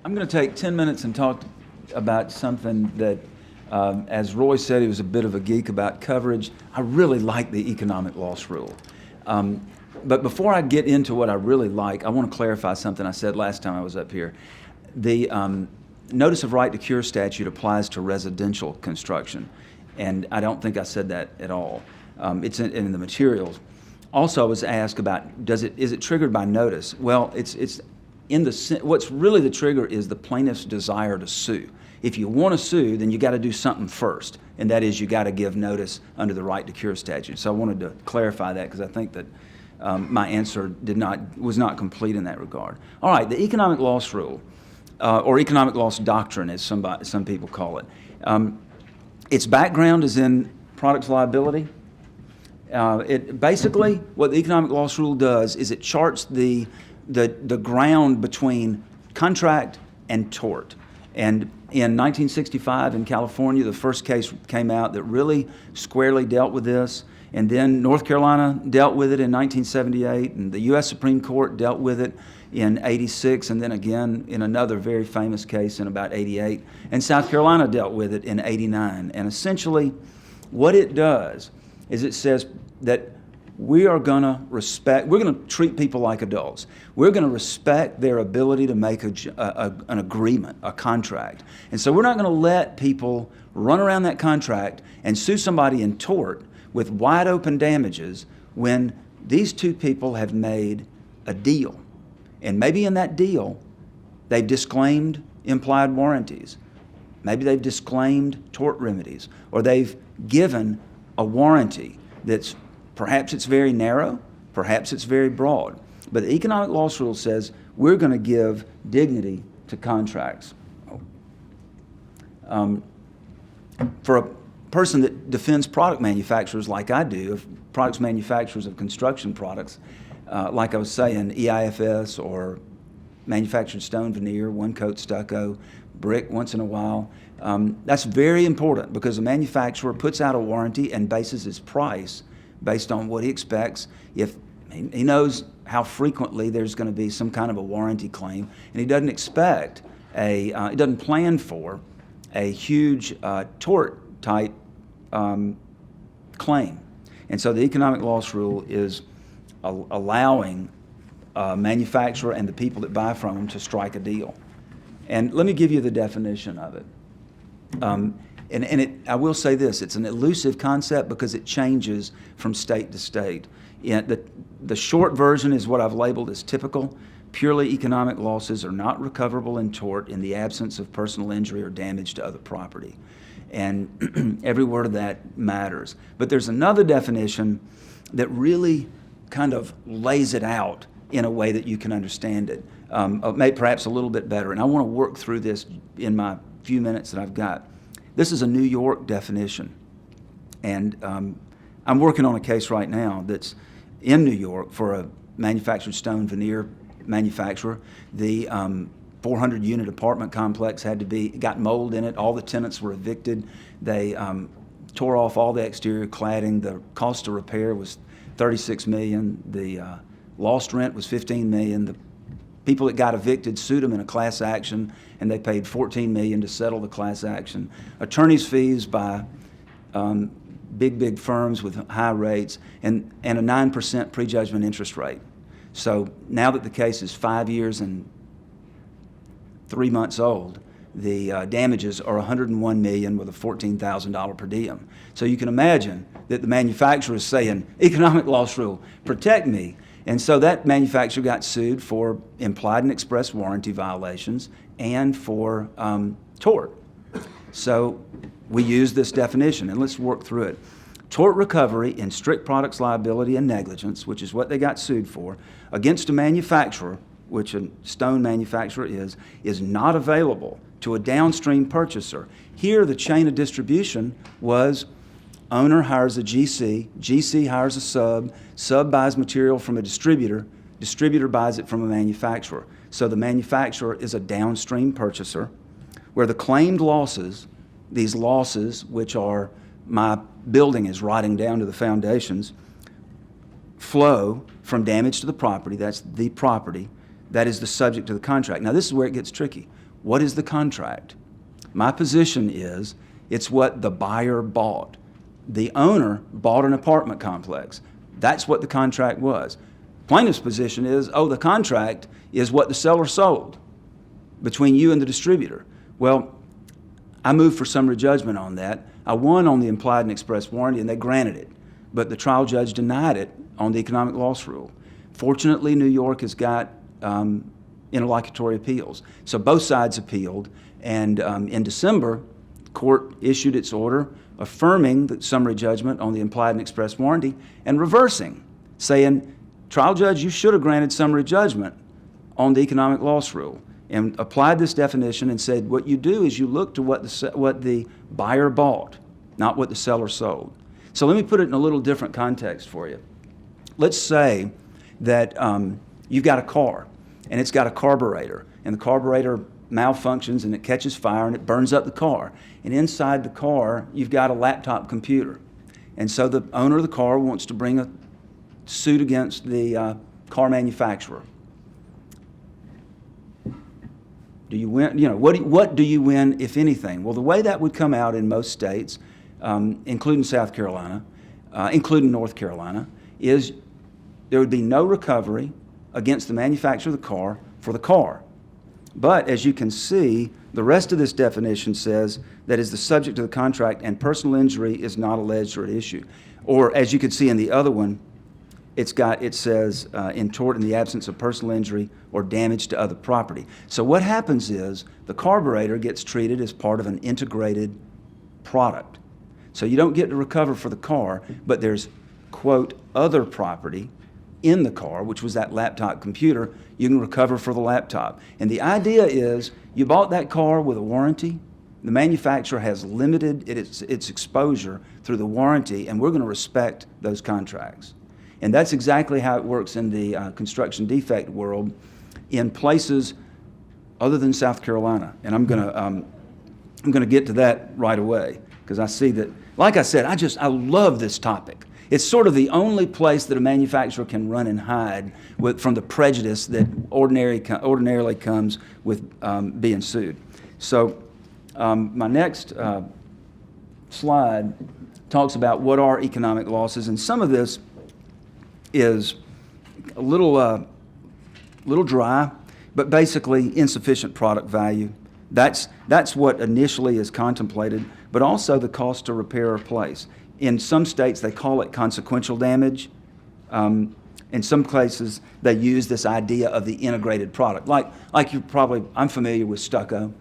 I'm going to take 10 minutes and talk about something that, as Roy said, he was a bit of a geek about coverage. I really like the economic loss rule. But before I get into what I really like, I want to clarify something I said last time I was up here. The Notice of Right to Cure statute applies to residential construction, and I don't think I said that at all. It's in the materials. Also, I was asked about, is it triggered by notice? Well, what's really the trigger is the plaintiff's desire to sue. If you want to sue, then you got to do something first, and that is you got to give notice under the Right to Cure statute. So I wanted to clarify that because I think that my answer was not complete in that regard. All right, the economic loss rule, or economic loss doctrine, as some people call it. Its background is in products liability. Basically, what the economic loss rule does is it charts the ground between contract and tort. And in 1965 in California, the first case came out that really squarely dealt with this. And then North Carolina dealt with it in 1978, and the U.S. Supreme Court dealt with it in 86, and then again in another very famous case in about 88. And South Carolina dealt with it in 89. And essentially, what it does is it says that we're going to treat people like adults. We're going to respect their ability to make an agreement, a contract. And so we're not going to let people run around that contract and sue somebody in tort with wide open damages when these two people have made a deal. And maybe in that deal, they've disclaimed implied warranties. Maybe they've disclaimed tort remedies, or they've given a warranty that's perhaps it's very narrow, perhaps it's very broad. But the economic loss rule says we're going to give dignity to contracts. For a person that defends product manufacturers like I do, of products manufacturers of construction products, like I was saying, EIFS or manufactured stone veneer, one coat stucco, brick once in a while, that's very important because the manufacturer puts out a warranty and bases his price based on what he expects. If he knows how frequently there's going to be some kind of a warranty claim, and he doesn't expect he doesn't plan for a huge tort type claim. And so the economic loss rule is allowing manufacturer and the people that buy from them to strike a deal. And let me give you the definition of it. I will say this, it's an elusive concept because it changes from state to state. The short version is what I've labeled as typical. Purely economic losses are not recoverable in tort in the absence of personal injury or damage to other property. And every word of that matters. But there's another definition that really kind of lays it out in a way that you can understand it, maybe perhaps a little bit better. And I want to work through this in my few minutes that I've got. This is a New York definition. And I'm working on a case right now that's in New York for a manufactured stone veneer manufacturer. The 400-unit apartment complex got mold in it. All the tenants were evicted. They tore off all the exterior cladding. The cost to repair was $36 million. The lost rent was $15 million. The people that got evicted sued them in a class action, and they paid $14 million to settle the class action. Attorney's fees by big firms with high rates, and a 9% prejudgment interest rate. So now that the case is 5 years and 3 months old, the damages are $101 million with a $14,000 per diem. So you can imagine that the manufacturer is saying, economic loss rule, protect me. And so that manufacturer got sued for implied and express warranty violations and for tort. So we use this definition, and let's work through it. Tort recovery in strict products liability and negligence, which is what they got sued for, against a manufacturer, which a stone manufacturer is not available to a downstream purchaser. Here, the chain of distribution was owner hires a GC hires a sub buys material from a distributor buys it from a manufacturer. So the manufacturer is a downstream purchaser, where the claimed losses, these losses, which are my building is rotting down to the foundations, flow from damage to the property. That's the property. That is the subject of the contract. Now, this is where it gets tricky. What is the contract? My position is it's what the buyer bought. The owner bought an apartment complex. That's what the contract was. Plaintiff's position is, the contract is what the seller sold between you and the distributor. Well, I moved for summary judgment on that. I won on the implied and express warranty, and they granted it. But the trial judge denied it on the economic loss rule. Fortunately, New York has got interlocutory appeals. So both sides appealed, and in December, court issued its order affirming the summary judgment on the implied and express warranty and reversing, saying, trial judge, you should have granted summary judgment on the economic loss rule, and applied this definition and said what you do is you look to what the buyer bought, not what the seller sold. So let me put it in a little different context for you. Let's say that you've got a car, and it's got a carburetor, and the carburetor malfunctions and it catches fire and it burns up the car. And inside the car, you've got a laptop computer. And so the owner of the car wants to bring a suit against the car manufacturer. Do you win? What do you win, if anything? Well, the way that would come out in most states, including South Carolina, including North Carolina, is there would be no recovery against the manufacturer of the car for the car. But as you can see, the rest of this definition says that is the subject of the contract and personal injury is not alleged or at issue. Or as you can see in the other one, it says in tort in the absence of personal injury or damage to other property. So what happens is the carburetor gets treated as part of an integrated product. So you don't get to recover for the car, but there's, quote, other property in the car, which was that laptop computer. You can recover for the laptop. And the idea is you bought that car with a warranty. The manufacturer has limited its exposure through the warranty, and we're going to respect those contracts. And that's exactly how it works in the construction defect world in places other than South Carolina. And I'm going to get to that right away because I see that, like I said, I love this topic. It's sort of the only place that a manufacturer can run and hide from the prejudice that ordinarily comes with being sued. So my next slide talks about what are economic losses, and some of this is a little dry, but basically insufficient product value. That's what initially is contemplated, but also the cost to repair or replace. In some states, they call it consequential damage. In some places, they use this idea of the integrated product. Like I'm familiar with stucco.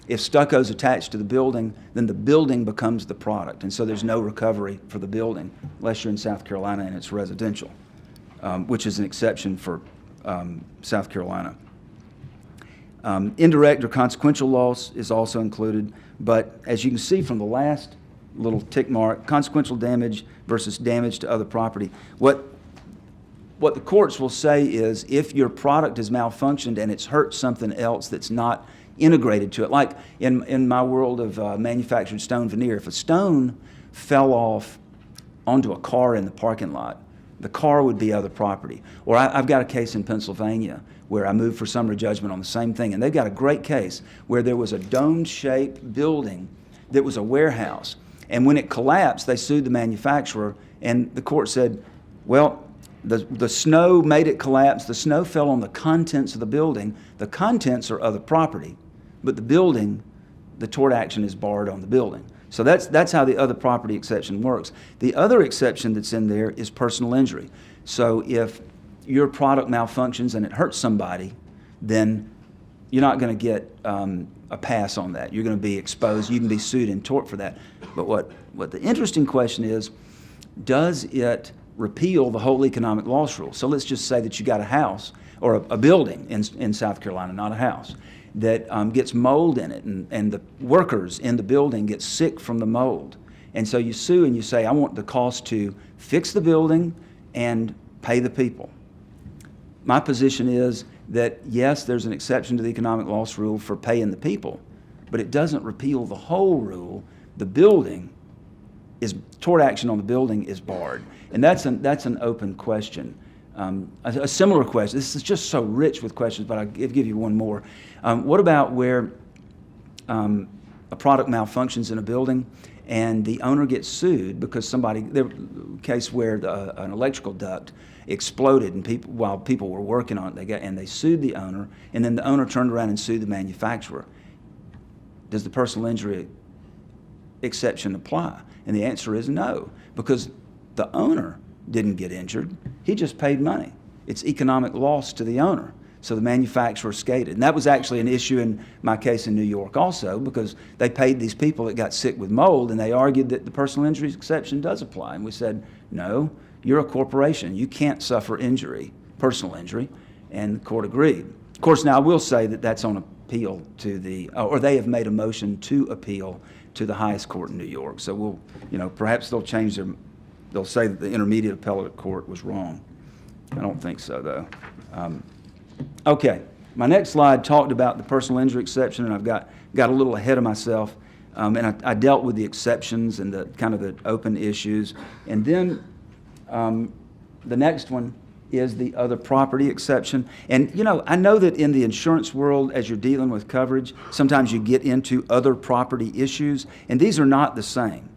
If stucco is attached to the building, then the building becomes the product. And so there's no recovery for the building, unless you're in South Carolina and it's residential, which is an exception for South Carolina. Indirect or consequential loss is also included, but as you can see from the last little tick mark, consequential damage versus damage to other property. What the courts will say is if your product has malfunctioned and it's hurt something else that's not integrated to it, like in my world of manufactured stone veneer, if a stone fell off onto a car in the parking lot, the car would be other property. Or I've got a case in Pennsylvania where I moved for summary judgment on the same thing, and they've got a great case where there was a dome-shaped building that was a warehouse. And when it collapsed, they sued the manufacturer, and the court said, well, the snow made it collapse. The snow fell on the contents of the building. The contents are other property, but the building, the tort action is barred on the building. So that's how the other property exception works. The other exception that's in there is personal injury. So if your product malfunctions and it hurts somebody, then you're not going to get a pass on that. You're going to be exposed. You can be sued in tort for that. But what the interesting question is, does it repeal the whole economic loss rule? So let's just say that you got a house or a building in South Carolina, not a house, that gets mold in it, and the workers in the building get sick from the mold. And so you sue and you say, I want the cost to fix the building and pay the people. My position is that, yes, there's an exception to the economic loss rule for paying the people, but it doesn't repeal the whole rule. The building tort action on the building is barred. And that's an open question. A similar question, this is just so rich with questions, but I'll give you one more. What about where a product malfunctions in a building, and the owner gets sued because case where an electrical duct exploded, and while people were working on it, they sued the owner, and then the owner turned around and sued the manufacturer. Does the personal injury exception apply? And the answer is no, because the owner didn't get injured. He just paid money. It's economic loss to the owner. So the manufacturer skated. And that was actually an issue in my case in New York also, because they paid these people that got sick with mold, and they argued that the personal injury exception does apply. And we said, no, you're a corporation. You can't suffer injury, personal injury. And the court agreed. Of course, now I will say that that's on appeal to or they have made a motion to appeal to the highest court in New York. So perhaps they'll say that the intermediate appellate court was wrong. I don't think so, though. Okay, my next slide talked about the personal injury exception, and I've got a little ahead of myself, and I dealt with the exceptions and the kind of the open issues. And then the next one is the other property exception. And, I know that in the insurance world, as you're dealing with coverage, sometimes you get into other property issues, and these are not the same.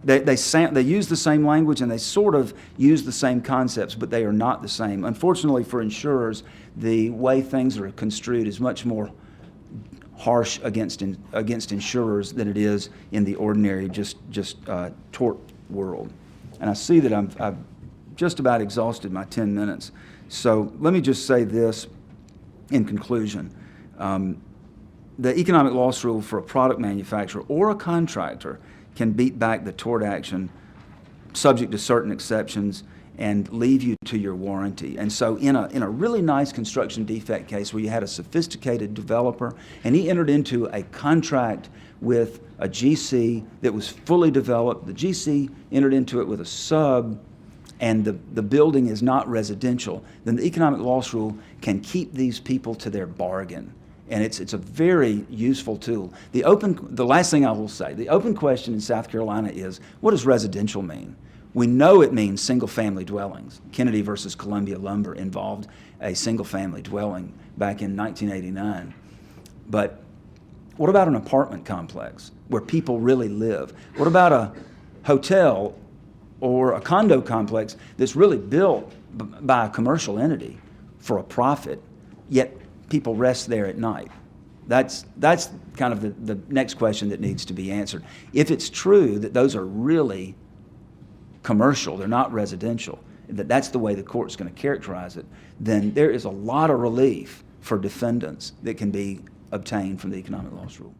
They use the same language, and they sort of use the same concepts, but they are not the same. Unfortunately for insurers, the way things are construed is much more harsh against insurers than it is in the ordinary just tort world. And I see that I've just about exhausted my 10 minutes. So let me just say this in conclusion. The economic loss rule for a product manufacturer or a contractor can beat back the tort action subject to certain exceptions and leave you to your warranty. And so in a really nice construction defect case where you had a sophisticated developer and he entered into a contract with a GC that was fully developed, the GC entered into it with a sub, and the building is not residential, then the economic loss rule can keep these people to their bargain. And it's a very useful tool. The last thing I will say, the open question in South Carolina is, what does residential mean? We know it means single-family dwellings. Kennedy versus Columbia Lumber involved a single-family dwelling back in 1989. But what about an apartment complex where people really live? What about a hotel or a condo complex that's really built by a commercial entity for a profit, yet people rest there at night? That's kind of the next question that needs to be answered. If it's true that those are really commercial, they're not residential, that's the way the court's going to characterize it, then there is a lot of relief for defendants that can be obtained from the economic loss rule.